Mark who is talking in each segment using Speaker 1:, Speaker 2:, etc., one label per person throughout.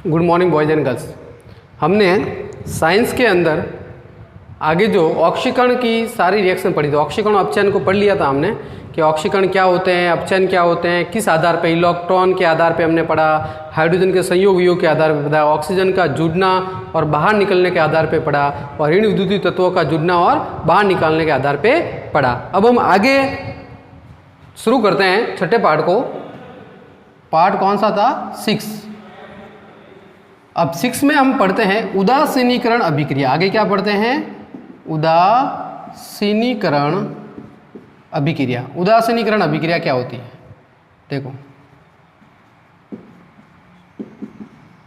Speaker 1: Good morning boys and girls. हमने science के अंदर आगे जो ऑक्सीकरण की सारी रिएक्शन पढ़ी थी, ऑक्सीकरण अपचयन को पढ़ लिया था हमने कि ऑक्सीकरण क्या होते हैं, अपचयन क्या होते हैं, किस आधार पे, इलेक्ट्रॉन के आधार पे हमने पढ़ा, हाइड्रोजन के संयोग वियोग के आधार पे पढ़ा, ऑक्सीजन का जुड़ना और बाहर निकलने के आधार पे पढ़ा, और ऋण विद्युतीय तत्वों का जुड़ना और बाहर निकालने के आधार पे पढ़ा। अब हम आगे शुरू करते हैं छठे पार्ट को। पार्ट कौन सा था? 6। अब 6 में हम पढ़ते हैं उदासीनीकरण अभिक्रिया। आगे क्या पढ़ते हैं? उदासीनीकरण अभिक्रिया। उदासीनीकरण अभिक्रिया क्या होती है? देखो,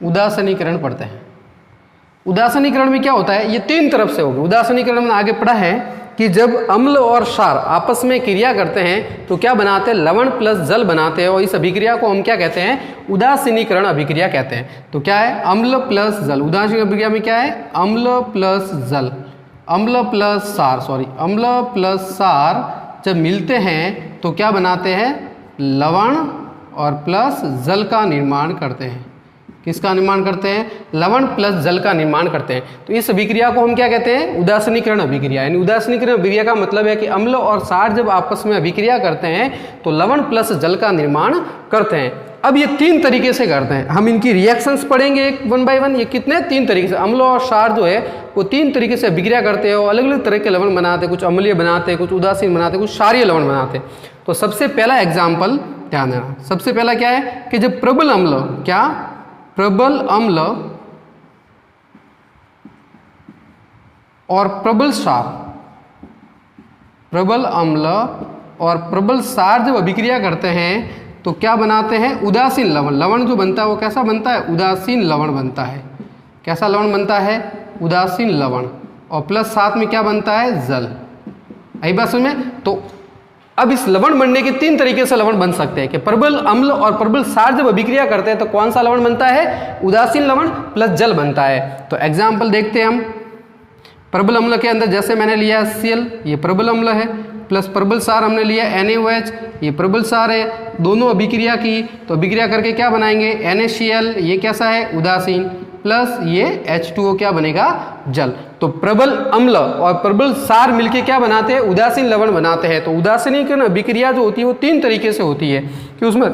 Speaker 1: उदासीनीकरण पढ़ते हैं। उदासीनीकरण में क्या होता है? ये 3 तरफ से होगी। उदासीनीकरण में आगे पढ़ा है कि जब अम्ल और क्षार आपस में क्रिया करते हैं तो क्या बनाते हैं? लवण प्लस जल बनाते हैं, और इस अभिक्रिया को हम क्या कहते हैं? उदासीनीकरण अभिक्रिया कहते हैं। तो क्या है? अम्ल प्लस जल। उदासीनीकरण अभिक्रिया में क्या है? अम्ल प्लस जल, अम्ल प्लस क्षार, अम्ल प्लस क्षार जब मिलते हैं तो क्या बनाते हैं? लवण और प्लस जल का निर्माण करते हैं। किसका निर्माण करते हैं? लवण प्लस जल का निर्माण करते हैं। तो इस अभिक्रिया को हम क्या कहते हैं? उदासीनीकरण अभिक्रिया। यानी उदासीनीकरण अभिक्रिया का मतलब है कि अम्ल और क्षार जब आपस में अभिक्रिया करते हैं तो लवण प्लस जल का निर्माण करते हैं। अब ये 3 तरीके से करते हैं। हम इनकी रिएक्शंस पढ़ेंगे 1 बाय 1। ये कितने? 3 तरीके से। अम्ल और क्षार जो है वो 3 तरीके से अभिक्रिया करते हैं और अलग अलग तरह के लवण बनाते हैं। कुछ अम्लीय बनाते हैं, कुछ उदासीन बनाते हैं, कुछ क्षारीय लवण बनाते हैं। तो सबसे पहला एग्जाम्पल ध्यान देना। सबसे पहला क्या है कि जब प्रबल अम्ल, क्या? प्रबल अम्ल और प्रबल क्षार, प्रबल अम्ल और प्रबल क्षार जब अभिक्रिया करते हैं तो क्या बनाते हैं? उदासीन लवण। लवण जो बनता है वो कैसा बनता है? उदासीन लवण बनता है। कैसा लवण बनता है? उदासीन लवण। और प्लस साथ में क्या बनता है? जल। आई बात समझ में? तो अब इस लवण बनने के 3 तरीके से लवण बन सकते हैं कि प्रबल अम्ल और प्रबल क्षार जब अभिक्रिया करते हैं तो कौन सा लवण बनता है? उदासीन लवण प्लस जल बनता है। तो एग्जाम्पल देखते हैं हम। प्रबल अम्ल के अंदर जैसे मैंने लिया HCl, ये प्रबल अम्ल है, प्लस प्रबल क्षार हमने लिया NaOH, ये प्रबल क्षार है। दोनों अभिक्रिया की तो अभिक्रिया करके क्या बनाएंगे? NaCl, ये कैसा है? उदासीन, प्लस ये H2O क्या बनेगा? जल। तो प्रबल अम्ल और प्रबल क्षार मिलके क्या बनाते हैं? उदासीन लवण बनाते हैं। तो उदासीनीकरण अभिक्रिया जो होती है वो 3 तरीके से होती है कि उसमें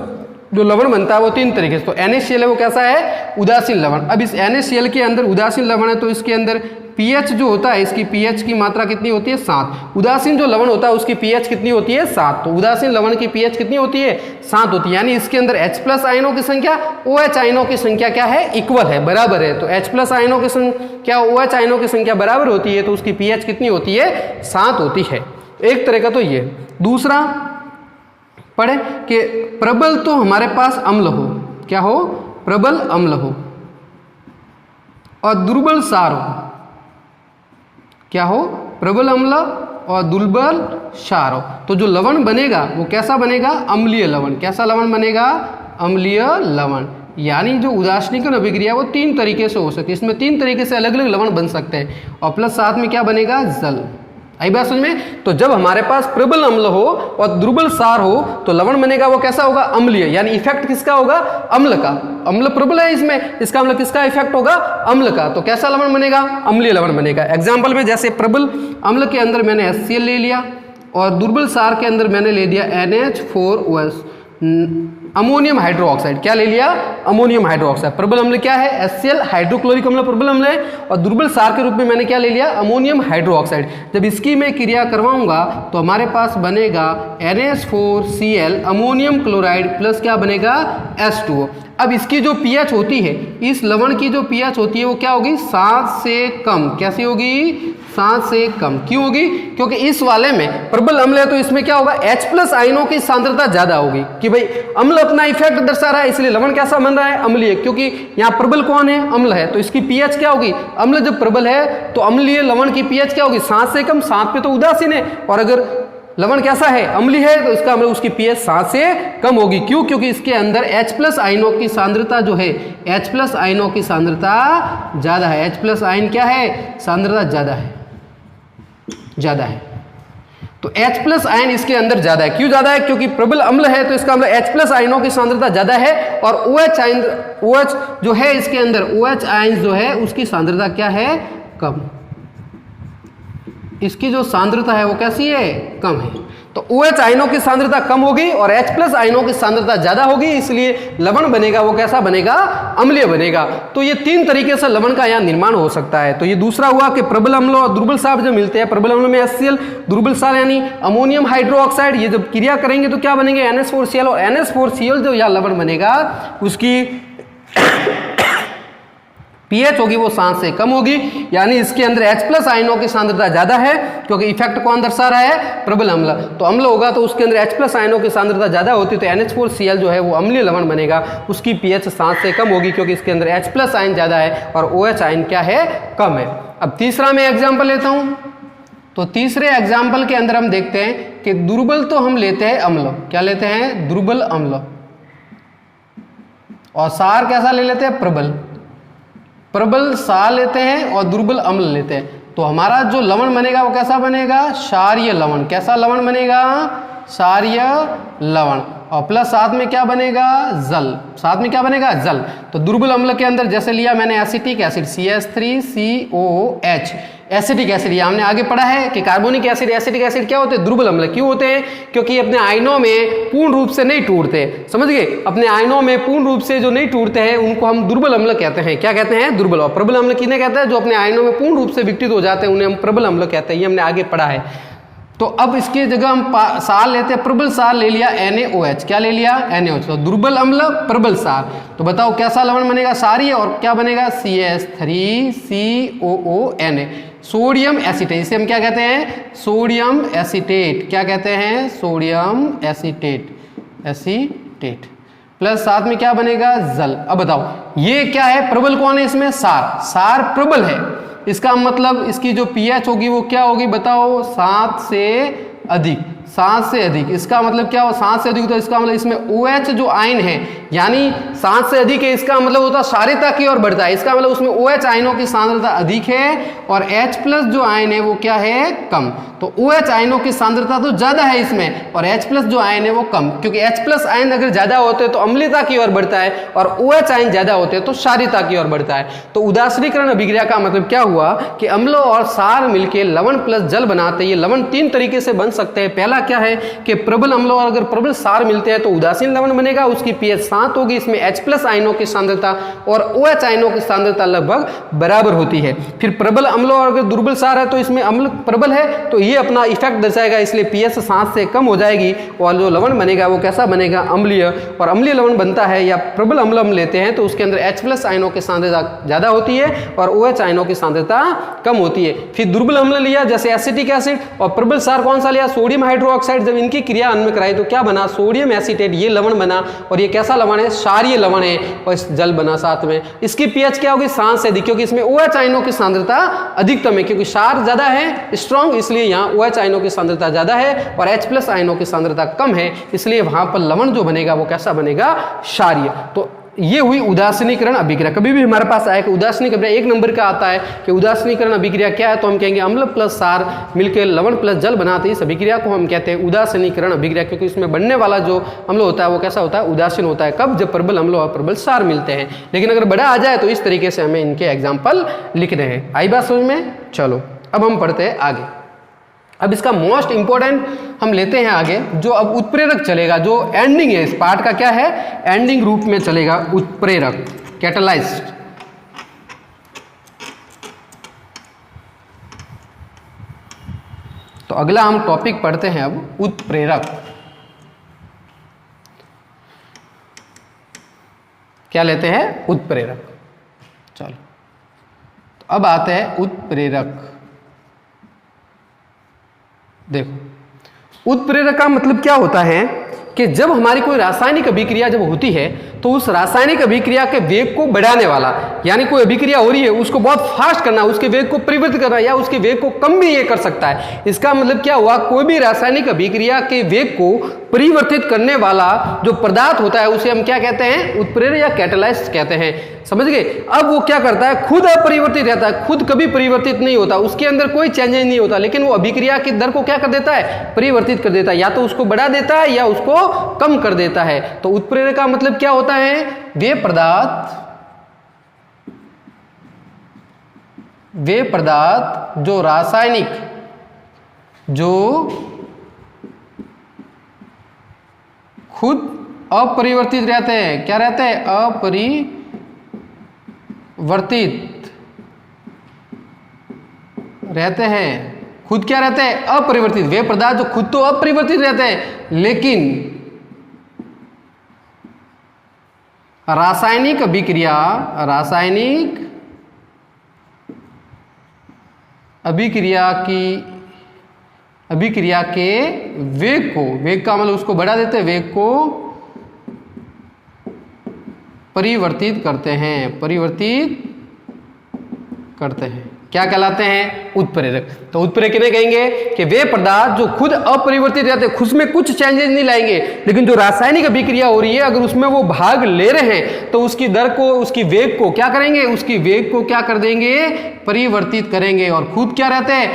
Speaker 1: जो लवण बनता है वो 3 तरीके से। तो NaCl है वो कैसा है? उदासीन लवण। अब इस NaCl के अंदर उदासीन लवण है तो इसके अंदर pH जो होता है, इसकी pH की मात्रा कितनी होती है? 7। उदासीन जो लवण होता है उसकी pH कितनी होती है? 7। तो उदासीन लवण की pH कितनी होती है? 7 होती है। यानी इसके अंदर H+ आयनों की संख्या OH आयनों की संख्या क्या है? इक्वल है, बराबर है। तो H+ आयनों की संख्या OH आयनों की संख्या बराबर होती है तो उसकी pH कितनी होती है? 7 होती है। एक तरह का तो ये। दूसरा पढ़े कि प्रबल तो हमारे पास अम्ल हो, क्या हो? प्रबल अम्ल हो, और दुर्बल क्षार हो, क्या हो? प्रबल अम्ल और दुर्बल क्षार हो। तो जो लवण बनेगा वो कैसा बनेगा? अम्लीय लवण। कैसा लवण बनेगा? अम्लीय लवण। यानी जो उदासीनीकरण अभिक्रिया वो 3 तरीके से हो सकती है। इसमें 3 तरीके से अलग अलग लवण बन सकते हैं, और प्लस साथ में क्या बनेगा? जल। आई बात समझ में? तो जब हमारे पास प्रबल अम्ल हो और दुर्बल क्षार हो तो लवण बनेगा वो कैसा होगा? अम्लीय। यानी इफेक्ट किसका होगा? अम्ल का। अम्ल प्रबल है इसमें, इसका मतलब किसका इफेक्ट होगा? अम्ल का। तो कैसा लवण बनेगा? अम्लीय लवण बनेगा। एग्जाम्पल में जैसे प्रबल अम्ल के अंदर मैंने HCl ले लिया और दुर्बल क्षार के अंदर मैंने ले लिया NH4OH, अमोनियम हाइड्रोक्साइड। क्या ले लिया? Ammonium hydroxide. प्रबल अम्ल क्या है? HCl, हाइड्रोक्लोरिक अम्ल प्रबल अम्ल है, और दुर्बल क्षार के रूप में मैंने क्या ले लिया? Ammonium hydroxide. जब इसकी मैं क्रिया करवाऊंगा तो हमारे पास बनेगा NH4Cl, अमोनियम क्लोराइड, प्लस क्या बनेगा? H2O। अब इसकी जो pH होती है, इस लवण की जो pH होती है वो क्या होगी? 7 से कम। कैसी होगी? 7 से कम। क्यों होगी? क्योंकि इस वाले में प्रबल अम्ल है तो इसमें क्या होगा? H+ आयनों की सांद्रता ज्यादा होगी कि भाई अम्ल अपना इफेक्ट दर्शा रहा है, इसलिए लवण कैसा बन रहा है? अम्लीय। क्योंकि यहाँ प्रबल कौन है? अम्ल है, तो इसकी pH क्या होगी? अम्ल जब प्रबल है तो अम्लीय लवण की pH क्या होगी? 7 से कम। 7 पे तो उदासीन है, और अगर लवण कैसा है? अम्लीय है, तो इसका मतलब उसकी pH 7 से कम होगी। क्यों? क्योंकि इसके अंदर H+ आयनों की सांद्रता जो है, H+ आयनों की सांद्रता ज्यादा है। H+ आयन क्या है? सांद्रता ज्यादा है, ज्यादा है। तो H प्लस आयन इसके अंदर ज्यादा है। क्यों ज्यादा है? क्योंकि प्रबल अम्ल है तो इसका मतलब H प्लस आयनों की सांद्रता ज्यादा है, और OH आयन, OH जो है इसके अंदर, OH आयन जो है उसकी सांद्रता क्या है? कम। इसकी जो सांद्रता है वो कैसी है? कम है। तो OH आयनों की सांद्रता कम होगी और H प्लस आयनों की सांद्रता ज्यादा होगी, इसलिए लवण बनेगा वो कैसा बनेगा? अम्लीय बनेगा। तो ये तीन तरीके से लवण का यहाँ निर्माण हो सकता है। तो ये दूसरा हुआ कि प्रबल अम्ल और दुर्बल सार जो मिलते हैं, प्रबल अम्ल में HCl, दुर्बल सार यानी अमोनियम हाइड्रोक्साइड, ये जब क्रिया करेंगे तो क्या बनेंगे? NH4Cl, और NH4Cl जो यहाँ लवण बनेगा उसकी pH होगी वो 7 से कम होगी, यानी इसके अंदर H प्लस आयनों की सांद्रता ज्यादा है, क्योंकि इफेक्ट कौन दर्शा रहा है? प्रबल अम्ल। तो अम्ल होगा तो उसके अंदर H प्लस आयनों की सांद्रता ज्यादा होती, तो NH4Cl जो है वो अम्लीय लवण बनेगा, उसकी pH 7 से कम होगी, क्योंकि इसके अंदर H प्लस आयन ज्यादा है और OH आयन क्या है? कम है। अब तीसरा मैं एग्जाम्पल लेता हूं। तो तीसरे एग्जाम्पल के अंदर हम देखते हैं कि दुर्बल तो हम लेते हैं अम्ल, क्या लेते हैं? दुर्बल अम्ल, और सार कैसा ले लेते हैं? प्रबल। प्रबल सार लेते हैं और दुर्बल अम्ल लेते हैं, तो हमारा जो लवण बनेगा वो कैसा बनेगा? क्षारीय लवण। कैसा लवण बनेगा? क्षारीय लवण। और प्लस साथ में क्या बनेगा? जल। साथ में क्या बनेगा? जल। तो दुर्बल अम्ल के अंदर जैसे लिया मैंने acetic acid CH3COH, acetic acid, ये हमने आगे पढ़ा है कि कार्बोनिक एसिड, एसिटिक एसिड क्या होते हैं? दुर्बल अम्ल। क्यों होते हैं? क्योंकि अपने आयनों में पूर्ण रूप से नहीं टूटते, समझ गए? अपने आयनों में पूर्ण रूप से जो नहीं टूटते हैं उनको हम दुर्बल अम्ल कहते हैं। क्या कहते हैं? दुर्बल। और प्रबल अम्ल किन्हें कहते हैं? जो अपने आयनों में पूर्ण रूप से विघटित हो जाते हैं उन्हें हम प्रबल अम्ल कहते हैं, ये हमने आगे पढ़ा है। तो अब इसकी जगह हम सार लेते हैं, प्रबल सार ले लिया NaOH, क्या ले लिया? NaOH। तो दुर्बल अम्ल, प्रबल सार, तो बताओ कैसा लवण बनेगा? क्षारीय। और क्या बनेगा? CH3COONA, sodium acetate. इसे हम क्या कहते हैं? Sodium acetate. क्या कहते हैं? Sodium acetate, acetate. प्लस साथ में क्या बनेगा? जल। अब बताओ ये क्या है? प्रबल कौन है इसमें? सार। सार प्रबल है, इसका मतलब इसकी जो pH होगी वो क्या होगी? बताओ 7 से अधिक। 7 से अधिक, इसका मतलब क्या हो? 7 से अधिक, तो इसका मतलब इसमें OH जो आयन है, यानी 7 से अधिक है, इसका मतलब होता है क्षारीयता की ओर बढ़ता है। इसका मतलब उसमें OH आयनों की सांद्रता अधिक है और H प्लस जो आयन है वो क्या है? कम। तो OH आयनों की सांद्रता तो ज्यादा है इसमें, और H प्लस जो आयन है वो कम, क्योंकि H प्लस आयन अगर ज्यादा होते हैं तो अम्लीयता की ओर बढ़ता है, और OH आयन ज्यादा होते हैं तो क्षारीयता की ओर बढ़ता है। तो उदासीनीकरण अभिक्रिया का मतलब क्या हुआ कि अम्ल और सार मिलकर लवण प्लस जल बनाते हैं। ये लवण तीन तरीके से बन सकते हैं। पहला क्या है कि प्रबल अम्ल और अगर प्रबल सार मिलते हैं तो उदासीन लवण बनेगा, उसकी pH 7 होगी, इसमें H प्लस आयनों की सांद्रता और OH आयनों की सांद्रता लगभग बराबर होती है। फिर प्रबल अम्ल और अगर दुर्बल सार है तो इसमें अम्ल प्रबल है तो ये अपना इफेक्ट दर्शाएगा, इसलिए pH 7 से कम हो जाएगी और जो लवण बनेगा वो कैसा बनेगा? अम्लीय। और अम्लीय लवण बनता है या प्रबल अम्ल हम लेते हैं तो उसके अंदर H प्लस आयनों की सांद्रता ज्यादा होती है और OH आयनों की सांद्रता कम होती है। फिर दुर्बल अम्ल लिया जैसे एसिटिक एसिड, और प्रबल सार कौन सा लिया? Sodium hydroxide. जब इनकी क्रिया अन्य कराई तो क्या बना? सोडियम एसीटेट, ये लवण बना, और ये कैसा लवण है? क्षारीय लवण है, और जल बना साथ में। इसकी pH क्या होगी? 7 से अधिक, क्योंकि इसमें OH आयनों की सांद्रता अधिकतम है, क्योंकि क्षार ज्यादा है स्ट्रॉन्ग, इसलिए यहाँ OH आयनों की सांद्रता ज्यादा है और H प्लस आयनों की सांद्रता कम है, इसलिए वहां पर लवण जो बनेगा वो कैसा बनेगा? क्षारीय। तो ये हुई उदासीनीकरण अभिक्रिया। कभी भी हमारे पास आए कि उदासीनीकरण अभिक्रिया एक नंबर का आता है कि उदासीनीकरण अभिक्रिया क्या है, तो हम कहेंगे अम्ल प्लस सार मिलकर लवण प्लस जल बनाते हैं, इस अभिक्रिया को हम कहते हैं उदासीनीकरण अभिक्रिया, क्योंकि इसमें बनने वाला जो अम्ल होता है वो कैसा होता है? उदासीन होता है। कब? जब प्रबल अम्ल और प्रबल सार मिलते हैं। लेकिन अगर बड़ा आ जाए तो इस तरीके से हमें इनके एग्जाम्पल लिखने हैं। आई बात समझ में? चलो अब हम पढ़ते हैं आगे। अब इसका मोस्ट इंपॉर्टेंट हम लेते हैं आगे, जो अब उत्प्रेरक चलेगा, जो एंडिंग है इस पार्ट का, क्या है? एंडिंग रूप में चलेगा उत्प्रेरक, कैटालाइस्ट। तो अगला हम टॉपिक पढ़ते हैं अब उत्प्रेरक। क्या लेते हैं? उत्प्रेरक। चलो तो अब आते हैं उत्प्रेरक। देखो उत्प्रेरक का मतलब क्या होता है कि जब हमारी कोई रासायनिक अभिक्रिया जब होती है तो उस रासायनिक अभिक्रिया के वेग को बढ़ाने वाला, यानी कोई अभिक्रिया हो रही है उसको बहुत फास्ट करना, उसके वेग को परिवर्तित करना या उसके वेग को कम भी ये कर सकता है। इसका मतलब क्या हुआ? कोई भी रासायनिक अभिक्रिया के वेग को परिवर्तित करने वाला जो पदार्थ होता है उसे हम क्या कहते हैं, उत्प्रेरक या कैटालाइस्ट कहते हैं। समझ गए। अब वो क्या करता है, खुद अपरिवर्तित रहता है, खुद कभी परिवर्तित नहीं होता, उसके अंदर कोई चेंजेस नहीं होता, लेकिन वो अभिक्रिया की दर को क्या कर देता है, परिवर्तित कर देता है, या तो उसको बढ़ा देता है या उसको कम कर देता है। तो उत्प्रेरक का मतलब क्या होता है, वे पदार्थ जो रासायनिक, जो खुद अपरिवर्तित रहते हैं, क्या रहते हैं, अपरिवर्तित रहते हैं, खुद क्या रहते हैं, अपरिवर्तित। वे पदार्थ जो खुद तो अपरिवर्तित रहते हैं लेकिन रासायनिक अभिक्रिया के वेग का मतलब उसको बढ़ा देते हैं, वेग को परिवर्तित करते हैं, क्या कहलाते हैं, उत्प्रेरक। तो उत्प्रेरक किन्हें कहेंगे कि वे पदार्थ जो खुद अपरिवर्तित रहते हैं, खुद में कुछ चेंजेस नहीं लाएंगे, लेकिन जो रासायनिक अभिक्रिया हो रही है अगर उसमें वो भाग ले रहे हैं तो उसकी दर को, उसकी वेग को क्या करेंगे, उसकी वेग को क्या कर देंगे, परिवर्तित करेंगे। और खुद क्या रहते हैं,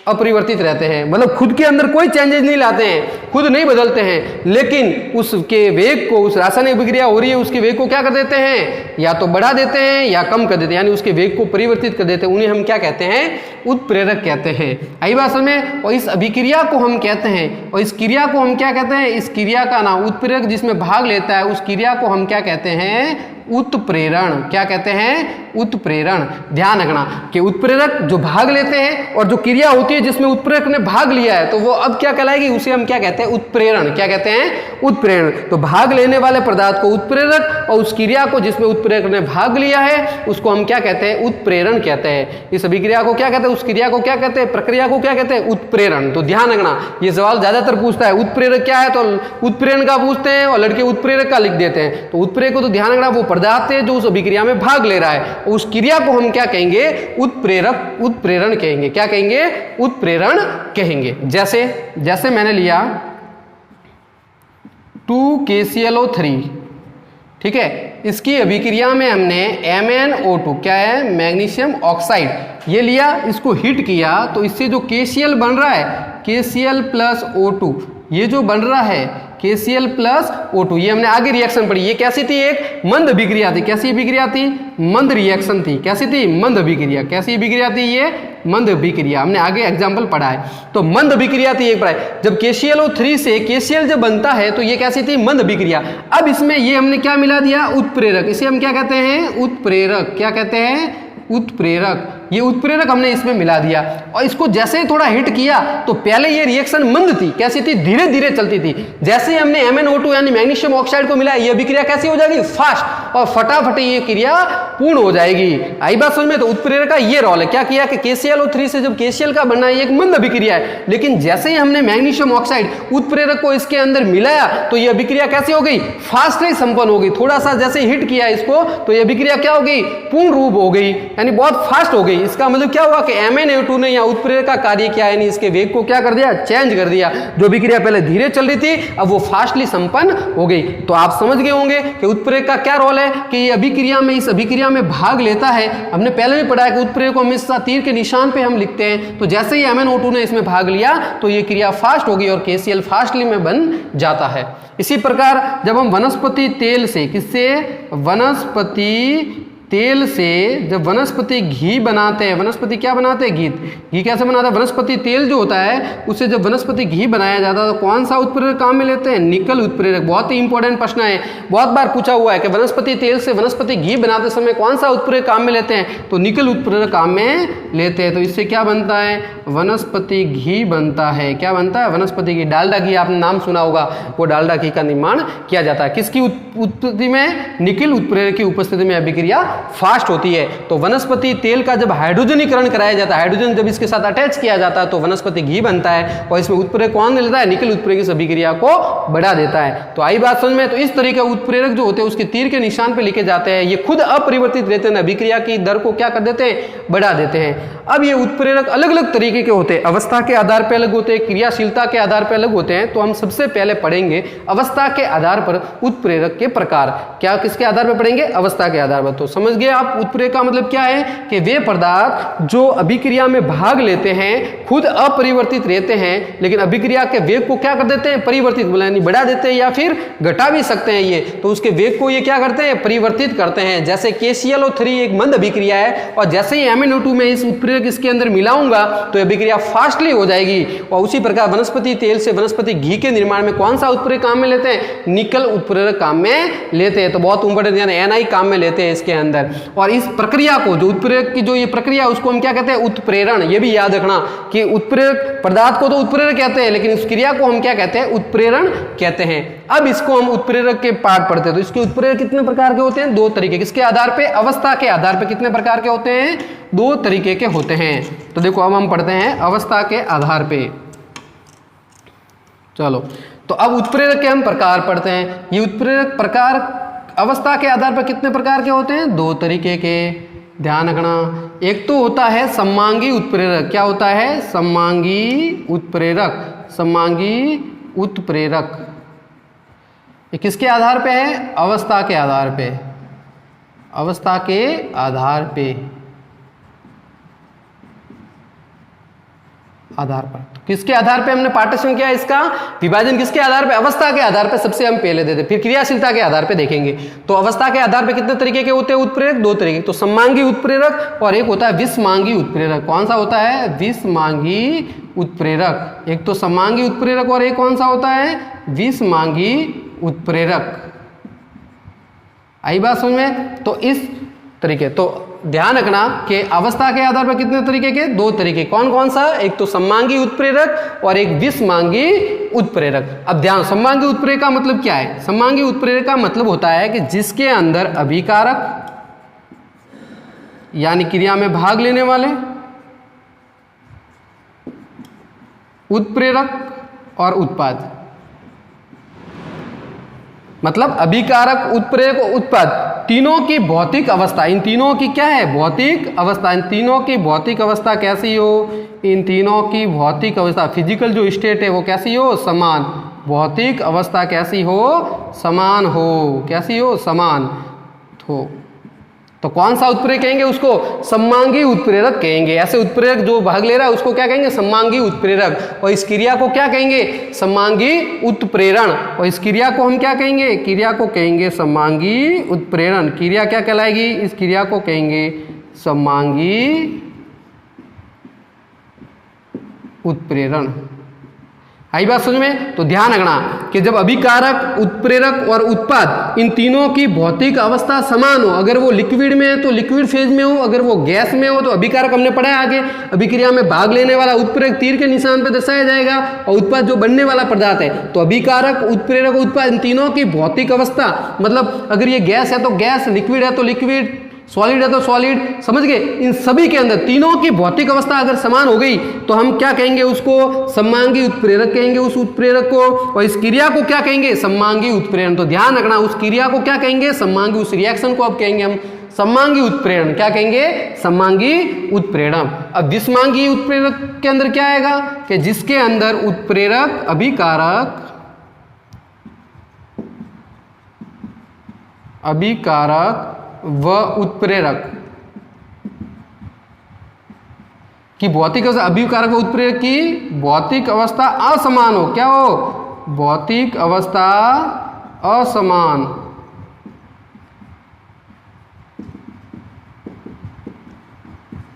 Speaker 1: अपरिवर्तित रहते हैं, मतलब खुद के अंदर कोई चेंजेस नहीं लाते हैं, खुद नहीं बदलते हैं, लेकिन उसके वेग को, उस रासायनिक अभिक्रिया हो रही है उसके वेग को क्या कर देते हैं, या तो बढ़ा देते हैं या कम कर देते हैं, यानी उसके वेग को परिवर्तित कर देते हैं। उन्हें हम क्या कहते हैं, उत्प्रेरक कहते हैं। आई बात समझ में। और इस अभिक्रिया को हम कहते हैं, और इस क्रिया को हम क्या कहते हैं, इस क्रिया का नाम, उत्प्रेरक जिसमें भाग लेता है उस क्रिया को हम क्या कहते हैं, उत्प्रेरण। क्या कहते हैं, उत्प्रेरण। ध्यान रखना कि उत्प्रेरक जो भाग लेते हैं और जो क्रिया होती है जिसमें उत्प्रेरक ने भाग लिया है तो वो अब क्या कहलाएगी, उसे हम क्या कहते हैं, उत्प्रेरण। क्या कहते हैं, उत्प्रेरण। तो भाग लेने वाले पदार्थ को उत्प्रेरक और उस क्रिया को जिसमें उत्प्रेरक ने भाग लिया है उसको हम क्या कहते हैं, उत्प्रेरण कहते हैं। इस अभिक्रिया को क्या कहते हैं, उस क्रिया को क्या कहते हैं, प्रक्रिया को क्या कहते हैं, उत्प्रेरण। तो ध्यान रखना, ये सवाल ज्यादातर पूछता है उत्प्रेरक क्या है, तो उत्प्रेरण का पूछते हैं और लड़के उत्प्रेरक का लिख देते हैं। तो उत्प्रेरक को तो ध्यान रखना, वो पदार्थ है जो उस अभिक्रिया में भाग ले रहा है, उस क्रिया को हम क्या कहेंगे, उत्प्रेरण कहेंगे। क्या कहेंगे, उत्प्रेरण कहेंगे। जैसे मैंने लिया 2KClO3, ठीक है, इसकी अभिक्रिया में हमने MnO2, क्या है, मैग्नीशियम ऑक्साइड, ये लिया, इसको हीट किया तो इससे जो KCl बन रहा है, KCl+O2, ये जो बन रहा है KCl+O2, ये हमने आगे रिएक्शन पढ़ी, ये कैसी थी, एक मंद अभिक्रिया थी। कैसी अभिक्रिया थी, मंद रिएक्शन थी। कैसी थी, मंद अभिक्रिया। कैसी अभिक्रिया थी, ये मंद अभिक्रिया, हमने आगे एग्जाम्पल पढ़ा है। तो मंद अभिक्रिया थी एक बार, जब KClO3 से KCl जब बनता है तो ये कैसी थी, मंद अभिक्रिया। अब इसमें ये हमने क्या मिला दिया, उत्प्रेरक, इसे हम क्या कहते हैं, उत्प्रेरक। क्या कहते हैं, उत्प्रेरक। ये उत्प्रेरक हमने इसमें मिला दिया और इसको जैसे ही थोड़ा हिट किया तो पहले ये रिएक्शन मंद थी, कैसी थी, धीरे धीरे चलती थी। जैसे ही हमने MnO2 यानी मैग्नीशियम ऑक्साइड को मिला, ये अभिक्रिया कैसी हो जाएगी, फास्ट, और फटाफट ये क्रिया पूर्ण हो जाएगी। आई बात समझ में। तो उत्प्रेरक का ये रोल है, क्या किया कि KClO3 से जब KCl का बनना है, एक मंद अभिक्रिया है, लेकिन जैसे ही हमने मैग्नीशियम ऑक्साइड उत्प्रेरक को इसके अंदर मिलाया तो ये अभिक्रिया कैसी हो गई, फास्टली संपन्न हो गई। थोड़ा सा जैसे हिट किया इसको तो ये अभिक्रिया क्या हो गई, पूर्ण रूप हो गई, यानी बहुत फास्ट हो गई। इसका मतलब क्या हुआ कि MnO2 ने या उत्प्रेरक का कार्य क्या है, यानी इसके वेग को क्या कर दिया, चेंज कर दिया। जो अभिक्रिया पहले धीरे चल रही थी अब वो फास्टली संपन्न हो गई। तो आप समझ गए होंगे कि उत्प्रेरक का क्या रोल है कि ये अभिक्रिया में, इस अभिक्रिया में भाग लेता है। हमने पहले भी पढ़ा है कि उत्प्रेरक को हमेशा तीर के निशान पे हम लिखते हैं। तो जैसे ही MnO2 ने इसमें भाग लिया तो ये क्रिया फास्ट होगी और KCl फास्टली में बन जाता है। इसी प्रकार जब हम वनस्पति तेल से, किससे, वनस्पति तेल से जब वनस्पति घी बनाते हैं, वनस्पति क्या बनाते हैं, घी कैसे बनाते हैं, वनस्पति तेल जो होता है उससे जब वनस्पति घी बनाया जाता है तो कौन सा उत्प्रेरक काम में लेते हैं, निकल उत्प्रेरक। बहुत ही इंपॉर्टेंट प्रश्न है, बहुत बार पूछा हुआ है कि वनस्पति तेल से वनस्पति घी बनाते समय कौन सा उत्प्रेरक काम में लेते हैं, तो निकल उत्प्रेरक काम में लेते हैं। तो इससे क्या बनता है, वनस्पति घी बनता है। क्या बनता है, वनस्पति घी। डालडा घी आपने नाम सुना होगा, वो डालडा घी का निर्माण किया जाता है। किसकी उत्पत्ति में, निकल उत्प्रेरक की उपस्थिति में अभिक्रिया फास्ट होती है। तो वनस्पति तेल का जब हाइड्रोजनीकरण कराया जाता है, हाइड्रोजन जब इसके साथ अटैच किया जाता है तो वनस्पति घी बनता है और इसमें उत्प्रेरक कौन लेता है, निकल उत्प्रेरक इस अभिक्रिया को बढ़ा देता है। तो आई बात समझ में। तो इस तरीके का उत्प्रेरक जो होते हैं उसके तीर के निशान पे लिखे जाते हैं, ये खुद अपरिवर्तित रहते हैं, अभिक्रिया की दर को क्या कर देते हैं, बढ़ा देते हैं। अब ये उत्प्रेरक अलग अलग तरीके के होते हैं, अवस्था के आधार पर अलग होते हैं, क्रियाशीलता के आधार पर अलग होते हैं। तो हम सबसे पहले पढ़ेंगे अवस्था के आधार पर उत्प्रेरक के प्रकार। क्या किसके आधार पर पढ़ेंगे, अवस्था के आधार पर। तो समझ गए आप उत्प्रेरक का मतलब क्या है कि वे पदार्थ जो अभिक्रिया में भाग लेते हैं खुद अपरिवर्तित रहते हैं, लेकिन अभिक्रिया के वेग को क्या कर देते हैं, परिवर्तित बढ़ा देते हैं या फिर घटा भी सकते हैं ये। तो उसके वेग को ये क्या करते हैं, परिवर्तित करते हैं। जैसे KClO3 एक मंद अभिक्रिया है और जैसे ही MnO2 में इस उत्प्रेरक इसके अंदर मिलाऊंगा तो अभिक्रिया फास्टली हो जाएगी। और उसी प्रकार वनस्पति तेल से वनस्पति घी के निर्माण में कौन सा उत्प्रेरक काम में लेते हैं, निकल उत्प्रेरक काम में लेते हैं। तो बहुत इंपॉर्टेंट ध्यान, NI काम में लेते हैं इसके अंदर। और इस प्रक्रिया को जो उत्प्रेरक की जो ये प्रक्रिया उसको हम क्या कहते हैं, उत्प्रेरण। ये भी याद रखना कि उत्प्रेरक पदार्थ को तो उत्प्रेरक कहते हैं लेकिन इस क्रिया को हम क्या कहते हैं, उत्प्रेरण कहते हैं। अब इसको हम उत्प्रेरक के पार्ट पढ़ते हैं। तो इसके उत्प्रेरक कितने प्रकार के होते हैं, दो तरीके। किसके आधार पे, अवस्था के आधार पे कितने प्रकार के होते हैं, दो तरीके के होते हैं। तो देखो अब हम पढ़ते हैं अवस्था के आधार पे। चलो तो अब उत्प्रेरक के हम प्रकार पढ़ते हैं। ये उत्प्रेरक प्रकार अवस्था के आधार पर कितने प्रकार के होते हैं, दो तरीके के। ध्यान रखना, एक तो होता है सममांगी उत्प्रेरक। क्या होता है, सममांगी उत्प्रेरक। सममांगी उत्प्रेरक ये किसके आधार पे है, अवस्था के आधार पे। अवस्था के आधार पे, आधार पर किसके आधार पे हमने पार्टीशन किया, इसका विभाजन किसके आधार पे, अवस्था के आधार पे सबसे हम पहले देते, फिर क्रियाशीलता के आधार पे देखेंगे। तो अवस्था के आधार पे कितने तरीके के होते हैं उत्प्रेरक, दो तरीके। तो सममांगी उत्प्रेरक और एक होता है विषमांगी उत्प्रेरक। कौन सा होता है, विषमांगी उत्प्रेरक। एक तो सममांगी उत्प्रेरक और एक कौन सा होता है, विषमांगी उत्प्रेरक। आई बात समझ में। तो इस तरीके, तो ध्यान रखना कि अवस्था के आधार पर कितने तरीके के, दो तरीके। कौन कौन सा, एक तो सममांगी उत्प्रेरक और एक विषमांगी उत्प्रेरक। अब ध्यान, सममांगी उत्प्रेरक का मतलब क्या है, सममांगी उत्प्रेरक का मतलब होता है कि जिसके अंदर अभिकारक यानी क्रिया में भाग लेने वाले, उत्प्रेरक और उत्पाद, मतलब अभिकारक, उत्प्रेरक और उत्पाद, तीनों की भौतिक अवस्था, इन तीनों की क्या है, भौतिक अवस्था। इन तीनों की भौतिक अवस्था कैसी हो, इन तीनों की भौतिक अवस्था, फिजिकल जो स्टेट है वो कैसी हो, समान। भौतिक अवस्था कैसी हो, समान हो। कैसी हो, समान हो। तो कौन सा उत्प्रेरक कहेंगे उसको, सममांगी उत्प्रेरक कहेंगे। ऐसे उत्प्रेरक जो भाग ले रहा है उसको क्या कहेंगे, सममांगी उत्प्रेरक। और इस क्रिया को क्या कहेंगे, सममांगी उत्प्रेरण। और इस क्रिया को हम क्या कहेंगे, क्रिया को कहेंगे सममांगी उत्प्रेरण। क्रिया क्या कहलाएगी, इस क्रिया को कहेंगे सममांगी उत्प्रेरण। आई बात समझ में। तो ध्यान रखना कि जब अभिकारक, उत्प्रेरक और उत्पाद, इन तीनों की भौतिक अवस्था समान हो, अगर वो लिक्विड में है तो लिक्विड फेज में हो, अगर वो गैस में हो तो अभिकारक हमने पढ़ा है आगे, अभिक्रिया में भाग लेने वाला उत्प्रेरक तीर के निशान पर दर्शाया जाएगा, और उत्पाद जो बनने वाला पदार्थ है। तो अभिकारक, उत्प्रेरक, उत्पाद, इन तीनों की भौतिक अवस्था, मतलब अगर ये गैस है तो गैस, लिक्विड है तो लिक्विड, सॉलिड है तो सॉलिड, समझ गए। इन सभी के अंदर तीनों की भौतिक अवस्था अगर समान हो गई तो हम क्या कहेंगे उसको, सममांगी उत्प्रेरक कहेंगे उस उत्प्रेरक को। और इस क्रिया को क्या कहेंगे, सममांगी उत्प्रेरण। तो ध्यान रखना, उस क्रिया को क्या कहेंगे, सममांगी, उस रिएक्शन को अब कहेंगे हम सममांगी उत्प्रेरण। क्या कहेंगे, सममांगी उत्प्रेरण। अब विषमांगी उत्प्रेरक के अंदर क्या आएगा कि जिसके अंदर उत्प्रेरक, अभिकारक व उत्प्रेरक की भौतिक अवस्था, अभिकारक व उत्प्रेरक की भौतिक अवस्था असमान हो। क्या हो, भौतिक अवस्था असमान।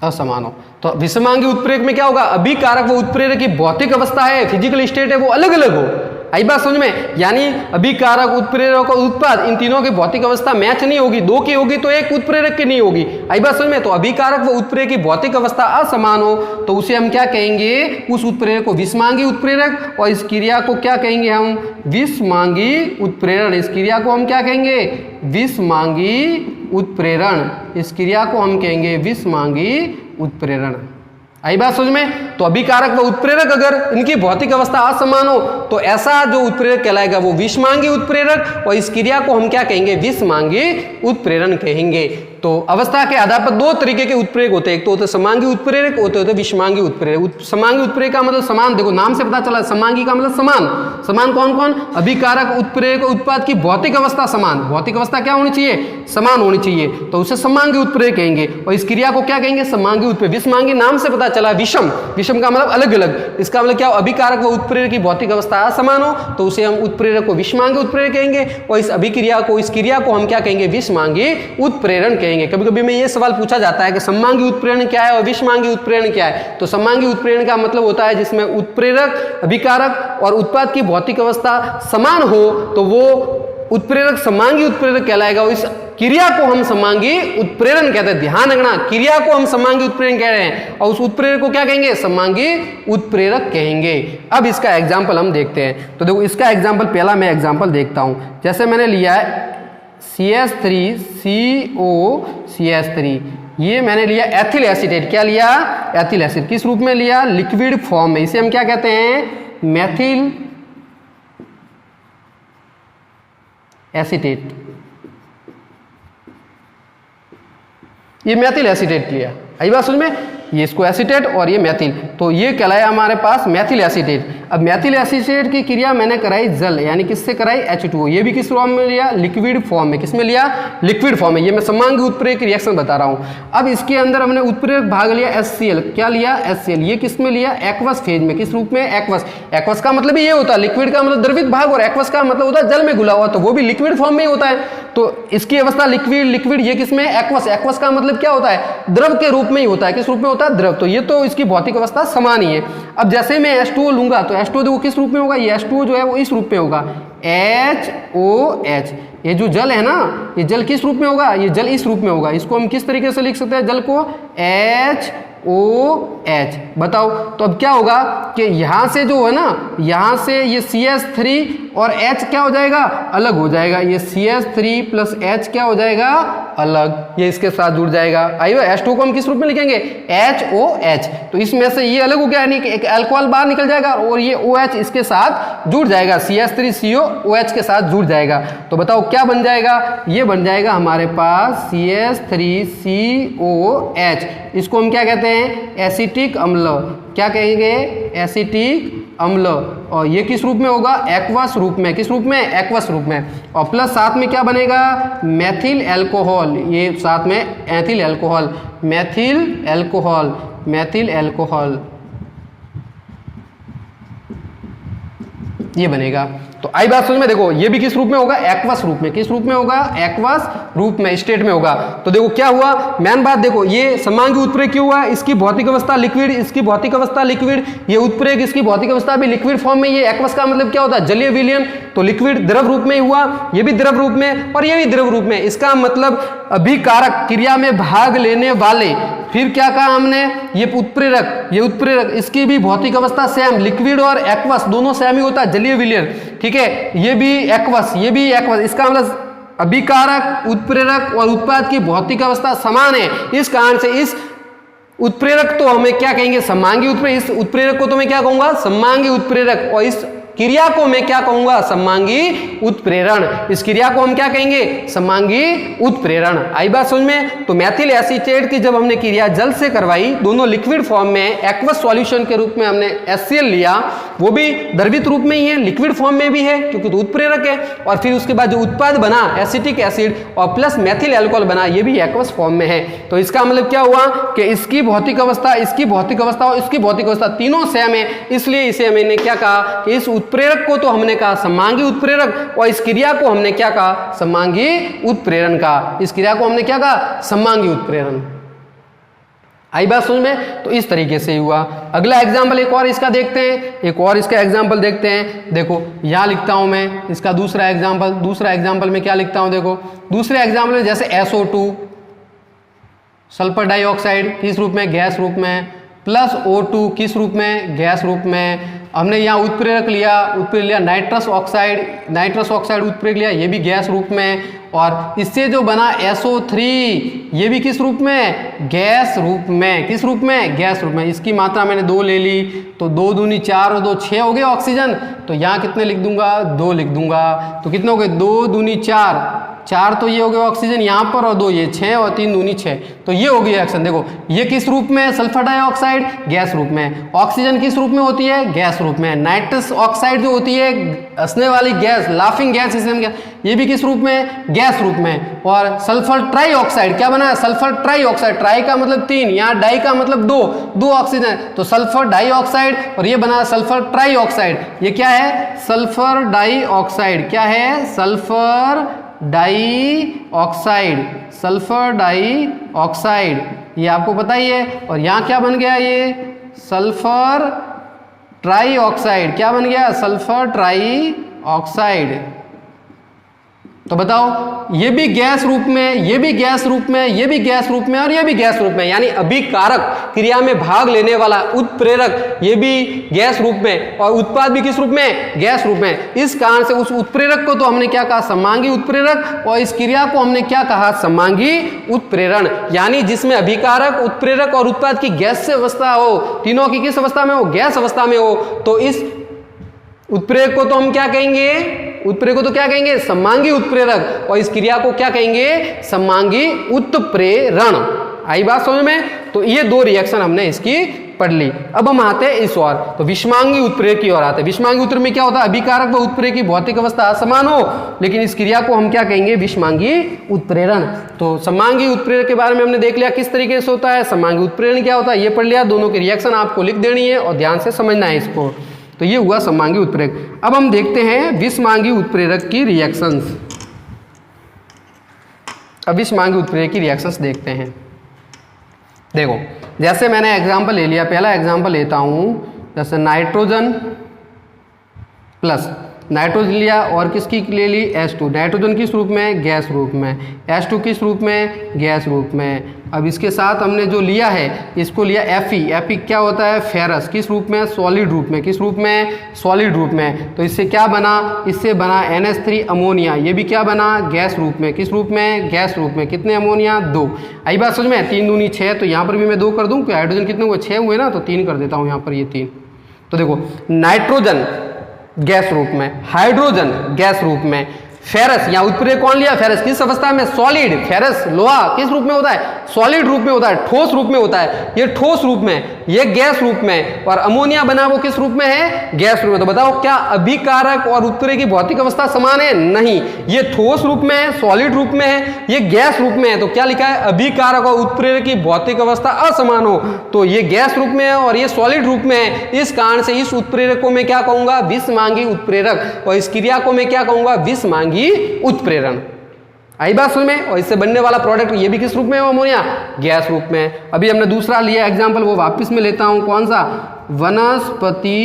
Speaker 1: असमान हो तो विषमांगी उत्प्रेरक में क्या होगा, अभिकारक व उत्प्रेरक की भौतिक अवस्था है, फिजिकल स्टेट है, वो अलग अलग हो। आई बात समझ में। यानी अभिकारक, उत्प्रेरक और उत्पाद, इन तीनों की भौतिक अवस्था मैच नहीं होगी, दो की होगी तो एक उत्प्रेरक की नहीं होगी। आई बात समझ में। तो अभिकारक व उत्प्रेरक की भौतिक अवस्था असमान हो तो उसे हम क्या कहेंगे, उस उत्प्रेरक को विषमांगी उत्प्रेरक, और इस क्रिया को क्या कहेंगे हम, विषमांगी उत्प्रेरण। इस क्रिया को हम क्या कहेंगे, विषमांगी उत्प्रेरण, इस क्रिया को हम कहेंगे विषमांगी उत्प्रेरण। आई बात समझ में? तो अभिकारक व उत्प्रेरक अगर इनकी भौतिक अवस्था असमान हो तो ऐसा जो उत्प्रेरक कहलाएगा वो विषमांगी उत्प्रेरक, और इस क्रिया को हम क्या कहेंगे? विषमांगी उत्प्रेरण कहेंगे। तो अवस्था के आधार पर दो तरीके के उत्प्रेरक होते हैं, एक तो होते समांगी उत्प्रेरक, होते होते विषमांगी उत्प्रेरक। समांगी उत्प्रेरक का मतलब समान, देखो नाम से पता चला, समांगी का मतलब समान। समान कौन कौन? अभिकारक, उत्प्रेरक, उत्पाद की भौतिक अवस्था समान। भौतिक अवस्था क्या होनी चाहिए? समान होनी चाहिए, तो उसे समांगी उत्प्रेरक कहेंगे। और इस क्रिया को क्या कहेंगे? समांगी उत्प्रेरक। विषमांगी नाम से पता चला, विषम, विषम का मतलब अलग अलग। इसका मतलब क्या? अभिकारक व उत्प्रेरक की भौतिक अवस्था असमान हो तो उसे हम उत्प्रेरक को विषमांगी उत्प्रेरक कहेंगे, और इस अभिक्रिया को, इस क्रिया को हम क्या कहेंगे? विषमांगी उत्प्रेरण कहेंगे। कभी कभी में ये सवाल पूछा जाता है कि समांगी उत्प्रेरण क्या है और विषमांगी उत्प्रेरण क्या है। तो समांगी उत्प्रेरण का मतलब होता है जिसमें उत्प्रेरक, अभिकारक और उत्पाद की भौतिक अवस्था समान हो तो वो उत्प्रेरक समांगी उत्प्रेरक कहलाएगा, और इस क्रिया को हम समांगी उत्प्रेरण कहते हैं। ध्यान रखना, क्रिया को हम समांगी उत्प्रेरण कह रहे हैं और उस उत्प्रेरक को क्या कहेंगे? समांगी उत्प्रेरक कहेंगे। अब इसका एग्जाम्पल हम देखते हैं। तो देखो इसका एग्जाम्पल, पहला मैं एग्जाम्पल देखता हूं। जैसे मैंने लिया है CH3CO CH3, ये मैंने लिया एथिल एसीटेट। क्या लिया? Ethyl acid. किस रूप में लिया? लिक्विड फॉर्म में। इसे हम क्या कहते हैं? Methyl acetate. ये मेथिल एसीटेट लिया। आई बात समझ में? ये इसको एसीटेट और ये मेथिल, तो ये कहलाया हमारे पास मेथिल एसीटेट। अब मेथिल एसीटेट की क्रिया मैंने कराई जल, यानी किससे कराई? H2O। ये भी किस फॉर्म में लिया? लिक्विड फॉर्म में। किसमें लिया? लिक्विड फॉर्म में। ये मैं समांगी उत्प्रेरक रिएक्शन बता रहा हूं। अब इसके अंदर हमने उत्प्रेरक भाग लिया HCl। क्या लिया? HCl। ये किस में लिया? एक्वस फेज में। किस रूप में? एक्वस। एक्वस का मतलब ये होता है, लिक्विड का मतलब द्रवित भाग, और एक्वस का मतलब होता है जल में घुला हुआ, तो वो भी लिक्विड फॉर्म में ही होता है। तो इसकी अवस्था लिक्विड, लिक्विड। ये किसमें? एक्वस। एक्वस का मतलब क्या होता है? द्रव के रूप में ही होता है। किस रूप में होता है? द्रव। तो ये तो इसकी भौतिक अवस्था समान ही है। अब जैसे मैं H2O लूंगा तो H2O देखो किस रूप में होगा? ये H2O जो है वो इस रूप में होगा, HOH। ये जो जल है ना, ये जल किस रूप में होगा? ये जल इस रूप में होगा। इसको हम किस तरीके से लिख सकते हैं? जल को HOH। बताओ तो अब क्या होगा कि यहां से जो है ना, यहां से ये CH3 और H क्या हो जाएगा? अलग हो जाएगा। ये CH3 प्लस H क्या हो जाएगा? अलग। ये इसके साथ जुड़ जाएगा। आइए H2 को हम किस रूप में लिखेंगे? HOH। तो इसमें से ये अलग हो गया, यानी कि एक अल्कोहल बाहर निकल जाएगा और ये OH इसके साथ जुड़ जाएगा, CH3CO OH के साथ जुड़ जाएगा। तो बताओ क्या बन जाएगा? ये बन जाएगा हमारे पास CH3COH। इसको हम क्या कहते हैं? एसिटिक अम्ल। क्या कहेंगे? एसिटिक अम्ल। और ये किस रूप में होगा? एक्वस रूप में। किस रूप में? एक्वस रूप में। और प्लस साथ में क्या बनेगा? Methyl alcohol. ये साथ में ethyl alcohol, methyl alcohol, methyl alcohol, ये बनेगा। तो आई बात समझ में? देखो ये भी किस रूप में होगा? एक्वस रूप में। किस रूप में होगा? एक्वस रूप में, स्टेट में होगा। तो देखो क्या हुआ, मेन बात देखो, ये समांगी उत्प्रेरक क्यों हुआ? इसकी भौतिक अवस्था लिक्विड, इसकी भौतिक अवस्था लिक्विड, ये उत्प्रेरक इसकी भौतिक अवस्था भी लिक्विड फॉर्म में। ये एक्वस का मतलब क्या होता है? जलीय विलयन, तो लिक्विड द्रव रूप में ही हुआ, ये भी द्रव रूप में और ये भी द्रव रूप में। इसका मतलब अभिकारक क्रिया में भाग लेने वाले, फिर क्या कहा हमने? ये उत्प्रेरक, ये उत्प्रेरक, इसकी भी भौतिक अवस्था सेम, लिक्विड और एक्वस दोनों सेम ही होता है, जलीय विलयन। ठीक है, ये भी एक्वस, ये भी एक्वस। इसका मतलब अभिकारक, उत्प्रेरक और उत्पाद की भौतिक अवस्था समान है। इस कारण से इस उत्प्रेरक तो हमें क्या कहेंगे? समांगी उत्प्रेरक। इस उत्प्रेरक को तो मैं क्या कहूंगा? समांगी उत्प्रेरक। और इस क्रिया को मैं क्या कहूंगा? समांगी उत्प्रेरण। इस क्रिया को हम क्या कहेंगे? समांगी उत्प्रेरण। आई बात समझ में? तो मेथिल एसीटेट की जब हमने क्रिया जल से करवाई, दोनों लिक्विड फॉर्म में, एक्वस सॉल्यूशन के रूप में हमने HCl लिया, वो भी द्रवित रूप में ही है, लिक्विड फॉर्म में भी है क्योंकि तो उत्प्रेरक है। और फिर उसके बाद जो उत्पाद बना एसिटिक एसिड और प्लस मेथिल एल्कोहल बना, ये भी एक्वस फॉर्म में है। तो इसका मतलब क्या हुआ कि इसकी भौतिक अवस्था, इसकी भौतिक अवस्था और इसकी भौतिक अवस्था तीनों सेम है। इसलिए इसे मैंने क्या कहा कि इस उत्प्रेरक को तो हमने कहा समांगी उत्प्रेरक, और इस क्रिया को हमने क्या कहा? समांगी उत्प्रेरण का। इस क्रिया को हमने क्या कहा? समांगी उत्प्रेरण। आई बात समझ में? तो इस तरीके से हुआ। अगला एग्जाम्पल एक और इसका देखते हैं, एक और इसका एग्जाम्पल देखते हैं। देखो यहां लिखता हूं मैं इसका दूसरा एग्जाम्पल। दूसरा एग्जाम्पल में क्या लिखता हूं? देखो दूसरे एग्जाम्पल में जैसे SO2 सल्फर डाइऑक्साइड किस रूप में? गैस रूप में, प्लस O2 किस रूप में? गैस रूप में। हमने यहाँ उत्प्रेरक लिया नाइट्रस ऑक्साइड उत्प्रेरक लिया, ये भी गैस रूप में, और इससे जो बना SO3 ये भी किस रूप में, गैस रूप में। किस रूप में, गैस रूप में। इसकी मात्रा मैंने 2 ले ली, तो 2 दूनी 4 और 2 6 हो गए ऑक्सीजन। तो यहाँ कितने लिख दूंगा, 2 लिख दूंगा। तो कितने हो गए, 2 दूनी 4 तो ये हो गया ऑक्सीजन यहाँ पर, और 2 ये 6 और 3 दूनी 6। तो ये हो गई रिएक्शन। देखो ये किस रूप में, सल्फर डाइऑक्साइड गैस रूप में। ऑक्सीजन किस रूप में होती है, गैस रूप में। नाइट्रस ऑक्साइड जो होती है हंसने वाली गैस, लाफिंग गैस इसे हम ये भी किस रूप में, गैस रूप में। और सल्फर ट्राइऑक्साइड क्या बना है, सल्फर ट्राइऑक्साइड, ट्राई का मतलब 3, यहाँ डाई का मतलब 2 ऑक्सीजन, तो सल्फर डाइऑक्साइड, और ये बना सल्फर ट्राइऑक्साइड। ये क्या है, सल्फर डाइऑक्साइड। क्या है, सल्फर डाइऑक्साइड, सल्फर डाइऑक्साइड, ये आपको पता ही है। और यहाँ क्या बन गया, ये सल्फर ट्राइऑक्साइड। क्या बन गया, सल्फर ट्राइऑक्साइड। तो बताओ ये भी गैस रूप में, ये भी गैस रूप में, ये भी गैस रूप में, और ये भी गैस रूप में, यानी अभिकारक क्रिया में भाग लेने वाला उत्प्रेरक ये भी गैस रूप में, और उत्पाद भी किस रूप में, गैस रूप में। इस कारण से उस उत्प्रेरक को तो हमने क्या कहा, समांगी उत्प्रेरक, और इस क्रिया को हमने क्या कहा, समांगी उत्प्रेरण। यानी जिसमें अभिकारक, उत्प्रेरक और उत्पाद की गैस अवस्था हो, तीनों की किस अवस्था में हो, गैस अवस्था में हो, तो इस उत्प्रेरक को तो हम क्या कहेंगे, उत्प्रेरक को तो क्या कहेंगे, समांगी उत्प्रेरक, और इस क्रिया को क्या कहेंगे, समांगी उत्प्रेरण। आई बात समझ में। तो ये 2 रिएक्शन हमने इसकी पढ़ ली। अब हम आते हैं इस ओर, तो विषमांगी उत्प्रेरक की ओर आते हैं। विषमांगी उत्प्रेरक में क्या होता है, अभिकारक व उत्प्रेरक की भौतिक अवस्था असमान हो, लेकिन इस क्रिया को हम क्या कहेंगे, विषमांगी उत्प्रेरण। तो समांगी उत्प्रेरक के बारे में हमने देख लिया किस तरीके से होता है, समांगी उत्प्रेरण क्या होता है ये पढ़ लिया। दोनों की रिएक्शन आपको लिख देनी है और ध्यान से समझना है इसको। तो ये हुआ समांगी उत्प्रेरक। अब हम देखते हैं विषमांगी उत्प्रेरक की रिएक्शंस। अब विषमांगी उत्प्रेरक की रिएक्शंस देखते हैं। देखो जैसे मैंने एग्जांपल ले लिया, पहला एग्जांपल लेता हूं, जैसे नाइट्रोजन प्लस नाइट्रोजन लिया और किसकी ले ली, H2। नाइट्रोजन किस रूप में, गैस रूप में। H2 किस रूप में, गैस रूप में। अब इसके साथ हमने जो लिया है इसको लिया Fe क्या होता है, फेरस, किस रूप में, सॉलिड रूप में। किस रूप में, सॉलिड रूप में। तो इससे क्या बना, इससे बना NH3 अमोनिया, ये भी क्या बना, गैस रूप में। किस रूप में, गैस रूप में। कितने अमोनिया, 2। आई बात समझ में, 3 दूनी 6, तो यहाँ पर भी मैं 2 कर दूँ, कि हाइड्रोजन कितने हुए, 6 हुए ना, तो 3 कर देता हूँ यहाँ पर, ये 3। तो देखो नाइट्रोजन गैस रूप में, हाइड्रोजन गैस रूप में, फेरस, यहाँ उत्प्रेरक कौन लिया, फेरस, किस अवस्था में, सॉलिड। फेरस लोहा किस रूप में होता है, सॉलिड रूप में होता है, ठोस रूप में होता है। ये ठोस रूप में, ये गैस रूप में, और अमोनिया बना वो किस रूप में है, गैस रूप में। तो बताओ क्या अभिकारक और उत्प्रेरक की भौतिक अवस्था समान है, नहीं। ये ठोस रूप में है, सॉलिड रूप में है, ये गैस रूप में है। तो क्या लिखा है, अभिकारक और उत्प्रेरक की भौतिक अवस्था असमान हो, तो ये गैस रूप में है और ये सॉलिड रूप में है। इस कारण से इस उत्प्रेरक को मैं क्या कहूंगा, विषमांगी उत्प्रेरक, और इस क्रिया को मैं क्या कहूंगा, विषमांगी उत्प्रेरण। आई बात समझ में। और इससे बनने वाला प्रोडक्ट ये भी किस रूप में है, अमोनिया, गैस रूप में। अभी हमने दूसरा लिया एग्जांपल, वो वापस में लेता हूं, कौन सा, वनस्पति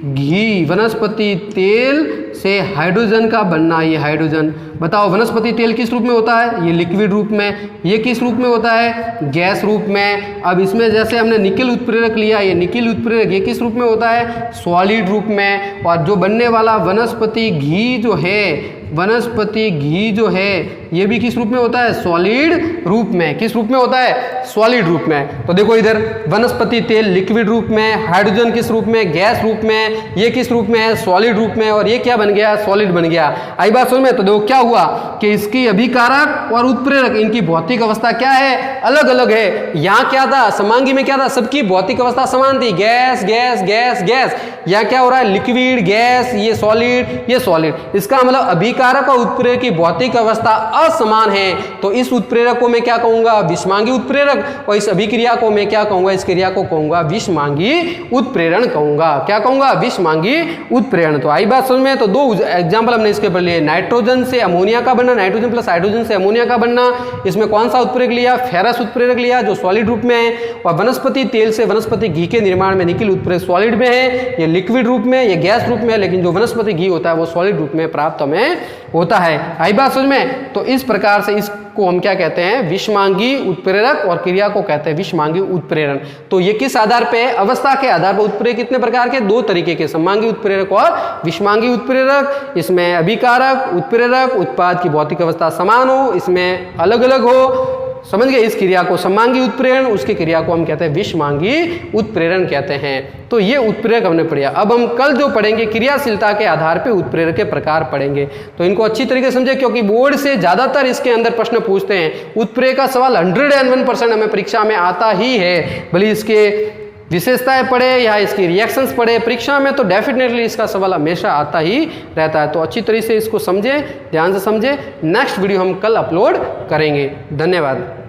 Speaker 1: घी, वनस्पति तेल से हाइड्रोजन का बनना। ये हाइड्रोजन, बताओ वनस्पति तेल किस रूप में होता है, ये लिक्विड रूप में। ये किस रूप में होता है, गैस रूप में। अब इसमें जैसे हमने निकिल उत्प्रेरक लिया, ये निकिल उत्प्रेरक ये किस रूप में होता है, सॉलिड रूप में। और जो बनने वाला वनस्पति घी जो है, वनस्पति घी जो है ये भी किस रूप में होता है, सॉलिड रूप में। किस रूप में होता है, सॉलिड रूप में। तो देखो इधर वनस्पति तेल लिक्विड रूप में, हाइड्रोजन किस रूप में, गैस रूप में, ये किस रूप में है, सॉलिड रूप में, और ये क्या बन गया, सॉलिड बन गया। आई बात समझ में। तो देखो क्या हुआ कि इसकी अभिकारक और उत्प्रेरक इनकी भौतिक अवस्था क्या है, अलग अलग है। यहाँ क्या था, समांगी में क्या था, सबकी भौतिक अवस्था समान थी, गैस गैस गैस गैस। यहाँ क्या हो रहा है, लिक्विड, गैस, ये सॉलिड, ये सॉलिड। इसका मतलब अभिकारक और उत्प्रेरक की भौतिक अवस्था असमान है। तो इस उत्प्रेरक को मैं क्या कहूंगा, विषमांगी उत्प्रेरक, और इस अभिक्रिया को मैं क्या कहूंगा, इस क्रिया को कहूंगा विषमांगी उत्प्रेरण कहूंगा। क्या कहूंगा, विषमांगी उत्प्रेरण। तो आई बात समझ में। तो 2 एग्जांपल हमने इसके पर लिए, नाइट्रोजन से अमोनिया का बनना, नाइट्रोजन प्लस हाइड्रोजन से अमोनिया का बनना। इसमें कौन सा उत्प्रेरक लिया, फेरस उत्प्रेरक लिया जो सॉलिड रूप में है। और वनस्पति तेल से वनस्पति घी के निर्माण में निकिल उत्प्रेरक सॉलिड में है, ये लिक्विड रूप में, ये गैस रूप में, लेकिन जो वनस्पति घी होता है वो सॉलिड रूप में प्राप्त हमें होता है। आई बात समझ में। तो इस प्रकार से इसको हम क्या कहते हैं, विषमांगी उत्प्रेरक, और क्रिया को कहते हैं विषमांगी उत्प्रेरण। तो ये किस आधार पे है, अवस्था के आधार पर। उत्प्रेरक कितने प्रकार के, दो तरीके के, समांगी उत्प्रेरक और विषमांगी उत्प्रेरक। इसमें अभिकारक उत्प्रेरक, उत्पाद की भौतिक अवस्था समान हो, इसमें अलग अलग हो, समझ गए। इस क्रिया को समांगी उत्प्रेरण, उसकी क्रिया को हम कहते हैं विषमांगी उत्प्रेरण कहते हैं। तो ये उत्प्रेरक हमने पढ़ा। अब हम कल जो पढ़ेंगे क्रियाशीलता के आधार पे उत्प्रेरक के प्रकार पढ़ेंगे, तो इनको अच्छी तरीके से समझे, क्योंकि बोर्ड से ज्यादातर इसके अंदर प्रश्न पूछते हैं। उत्प्रेरक का सवाल 101% हमें परीक्षा में आता ही है, भले इसके विशेषताएं पढ़े या इसकी रिएक्शंस पढ़े, परीक्षा में तो डेफिनेटली इसका सवाल हमेशा आता ही रहता है। तो अच्छी तरीके से इसको समझें, ध्यान से समझें। नेक्स्ट वीडियो हम कल अपलोड करेंगे। धन्यवाद।